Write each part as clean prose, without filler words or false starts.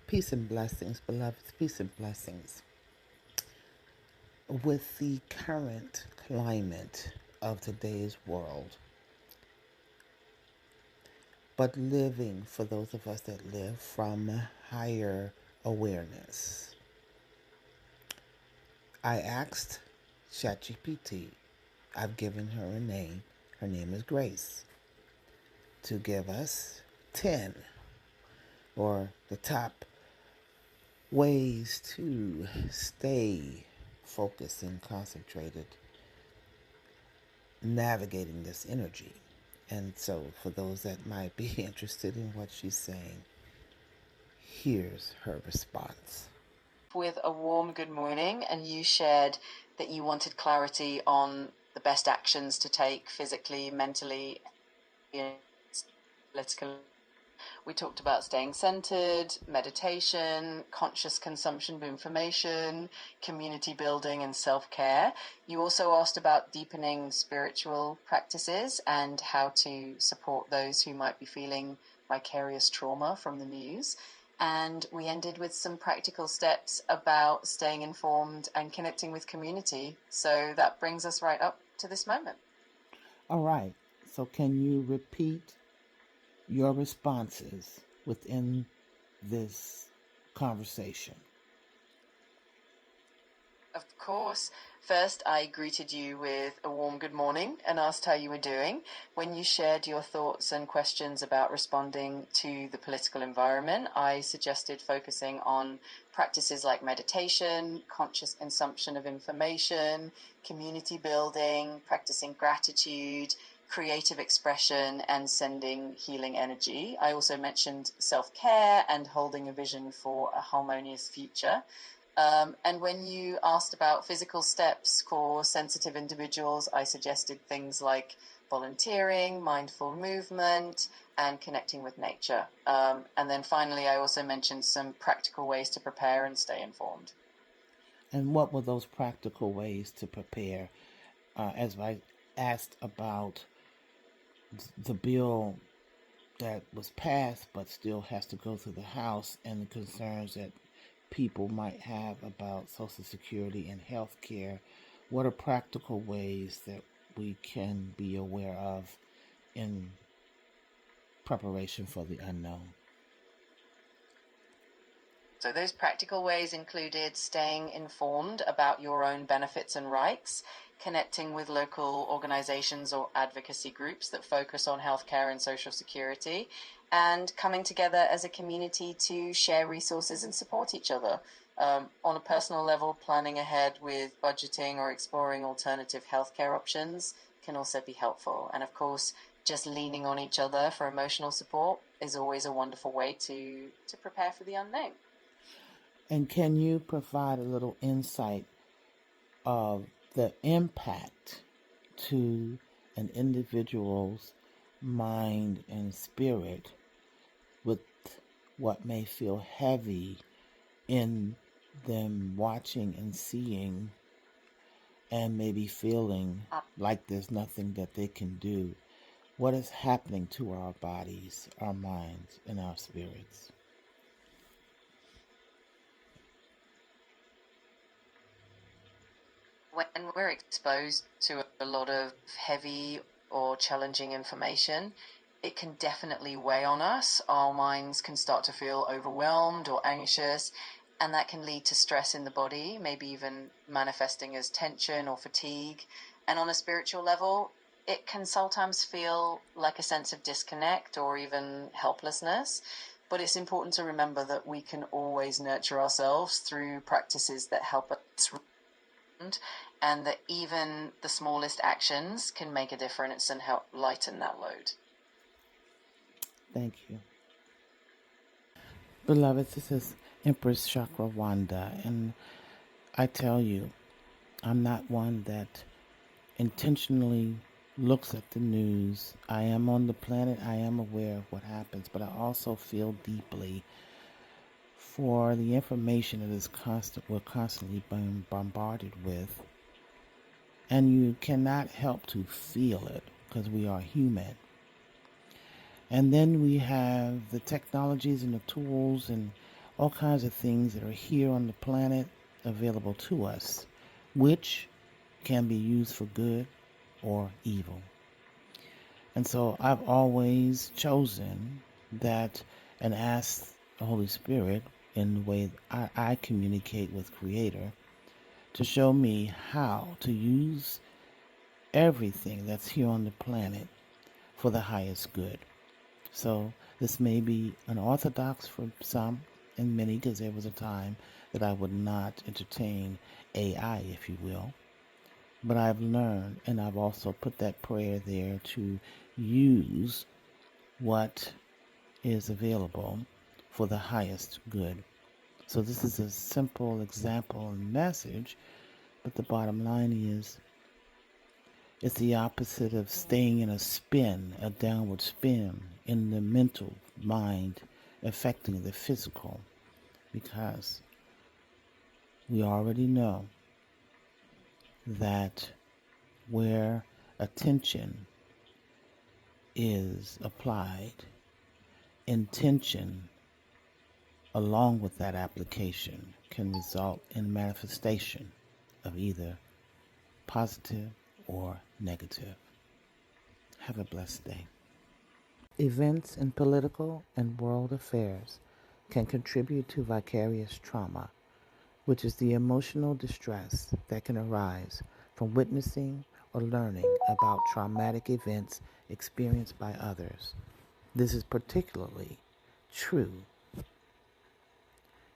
Peace and blessings, beloveds, peace and blessings. With the current climate of today's world, but living for those of us that live from higher awareness, I asked Chat Gpt, I've given her a name, her name is Grace, to give us 10 or the top ways to stay focused and concentrated navigating this energy. And so for those that might be interested in what she's saying, here's her response. With a warm good morning, and you shared that you wanted clarity on the best actions to take physically, mentally, politically. We talked about staying centered, meditation, conscious consumption of information, community building, and self-care. You also asked about deepening spiritual practices and how to support those who might be feeling vicarious trauma from the news. And we ended with some practical steps about staying informed and connecting with community. So that brings us right up to this moment. All right. So can you repeat your responses within this conversation? Of course. First, I greeted you with a warm good morning and asked how you were doing. When you shared your thoughts and questions about responding to the political environment, I suggested focusing on practices like meditation, conscious consumption of information, community building, practicing gratitude, creative expression, and sending healing energy. I also mentioned self-care and holding a vision for a harmonious future. And when you asked about physical steps for sensitive individuals, I suggested things like volunteering, mindful movement, and connecting with nature. And then finally, I also mentioned some practical ways to prepare and stay informed. And what were those practical ways to prepare? As I asked about the bill that was passed but still has to go through the House, and the concerns that people might have about Social Security and health care, what are practical ways that we can be aware of in preparation for the unknown? So those practical ways included staying informed about your own benefits and rights, connecting with local organizations or advocacy groups that focus on healthcare and social security, and coming together as a community to share resources and support each other. On a personal level, planning ahead with budgeting or exploring alternative healthcare options can also be helpful. And of course, just leaning on each other for emotional support is always a wonderful way to prepare for the unknown. And can you provide a little insight of the impact to an individual's mind and spirit with what may feel heavy in them watching and seeing and maybe feeling like there's nothing that they can do? What is happening to our bodies, our minds, and our spirits? When we're exposed to a lot of heavy or challenging information, it can definitely weigh on us. Our minds can start to feel overwhelmed or anxious, and that can lead to stress in the body, maybe even manifesting as tension or fatigue. And on a spiritual level, it can sometimes feel like a sense of disconnect or even helplessness. But it's important to remember that we can always nurture ourselves through practices that help us, and that even the smallest actions can make a difference and help lighten that load. Thank you. Beloved, this is Empress Chakra Wanda, and I tell you, I'm not one that intentionally looks at the news. I am on the planet, I am aware of what happens, but I also feel deeply for the information that is we're constantly being bombarded with. And you cannot help to feel it because we are human. And then we have the technologies and the tools and all kinds of things that are here on the planet available to us, which can be used for good or evil. And so I've always chosen that and asked the Holy Spirit in the way I communicate with Creator to show me how to use everything that's here on the planet for the highest good. So this may be unorthodox for some and many, because there was a time that I would not entertain AI, if you will. But I've learned, and I've also put that prayer there to use what is available for the highest good. So this is a simple example and message, but the bottom line is it's the opposite of staying in a spin, a downward spin in the mental mind affecting the physical, because we already know that where attention is applied, intention along with that application can result in manifestation of either positive or negative. Have a blessed day. Events in political and world affairs can contribute to vicarious trauma, which is the emotional distress that can arise from witnessing or learning about traumatic events experienced by others. This is particularly true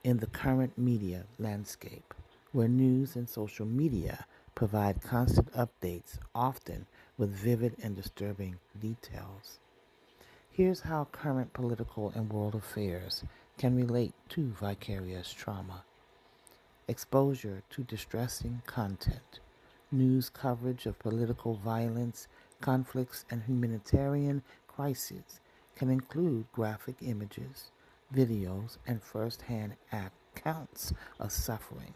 in the current media landscape, where news and social media provide constant updates, often with vivid and disturbing details. Here's how current political and world affairs can relate to vicarious trauma. Exposure to distressing content. News coverage of political violence, conflicts, and humanitarian crises can include graphic images, videos, and first-hand accounts of suffering.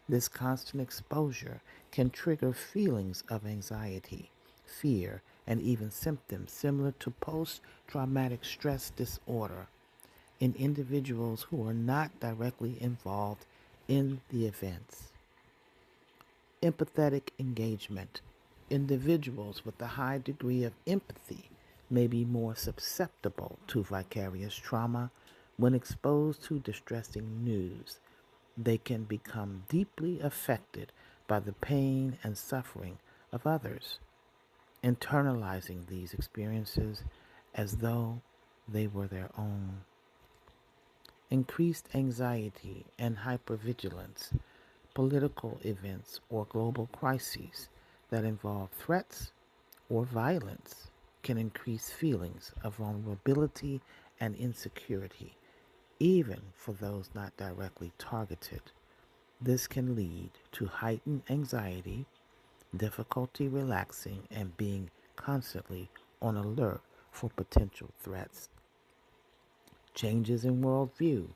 This constant exposure can trigger feelings of anxiety, fear, and even symptoms similar to post-traumatic stress disorder in individuals who are not directly involved in the events. Empathetic engagement. Individuals with a high degree of empathy may be more susceptible to vicarious trauma when exposed to distressing news. They can become deeply affected by the pain and suffering of others, internalizing these experiences as though they were their own. Increased anxiety and hypervigilance. Political events or global crises that involve threats or violence can increase feelings of vulnerability and insecurity, even for those not directly targeted. This can lead to heightened anxiety, difficulty relaxing, and being constantly on alert for potential threats. Changes in worldview.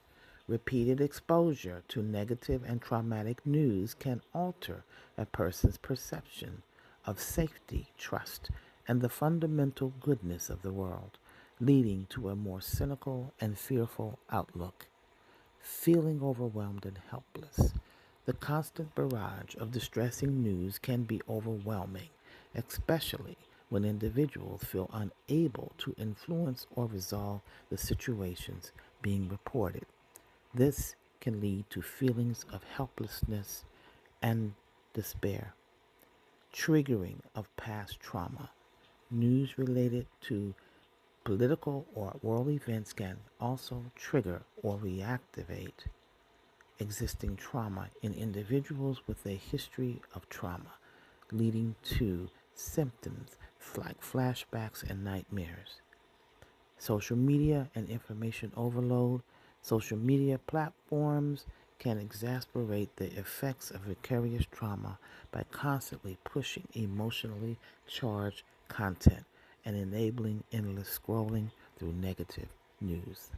Repeated exposure to negative and traumatic news can alter a person's perception of safety, trust, and the fundamental goodness of the world, leading to a more cynical and fearful outlook. Feeling overwhelmed and helpless. The constant barrage of distressing news can be overwhelming, especially when individuals feel unable to influence or resolve the situations being reported. This can lead to feelings of helplessness and despair. Triggering of past trauma. News related to political or world events can also trigger or reactivate existing trauma in individuals with a history of trauma, leading to symptoms like flashbacks and nightmares. Social media and information overload. Social media platforms can exacerbate the effects of vicarious trauma by constantly pushing emotionally charged content and enabling endless scrolling through negative news.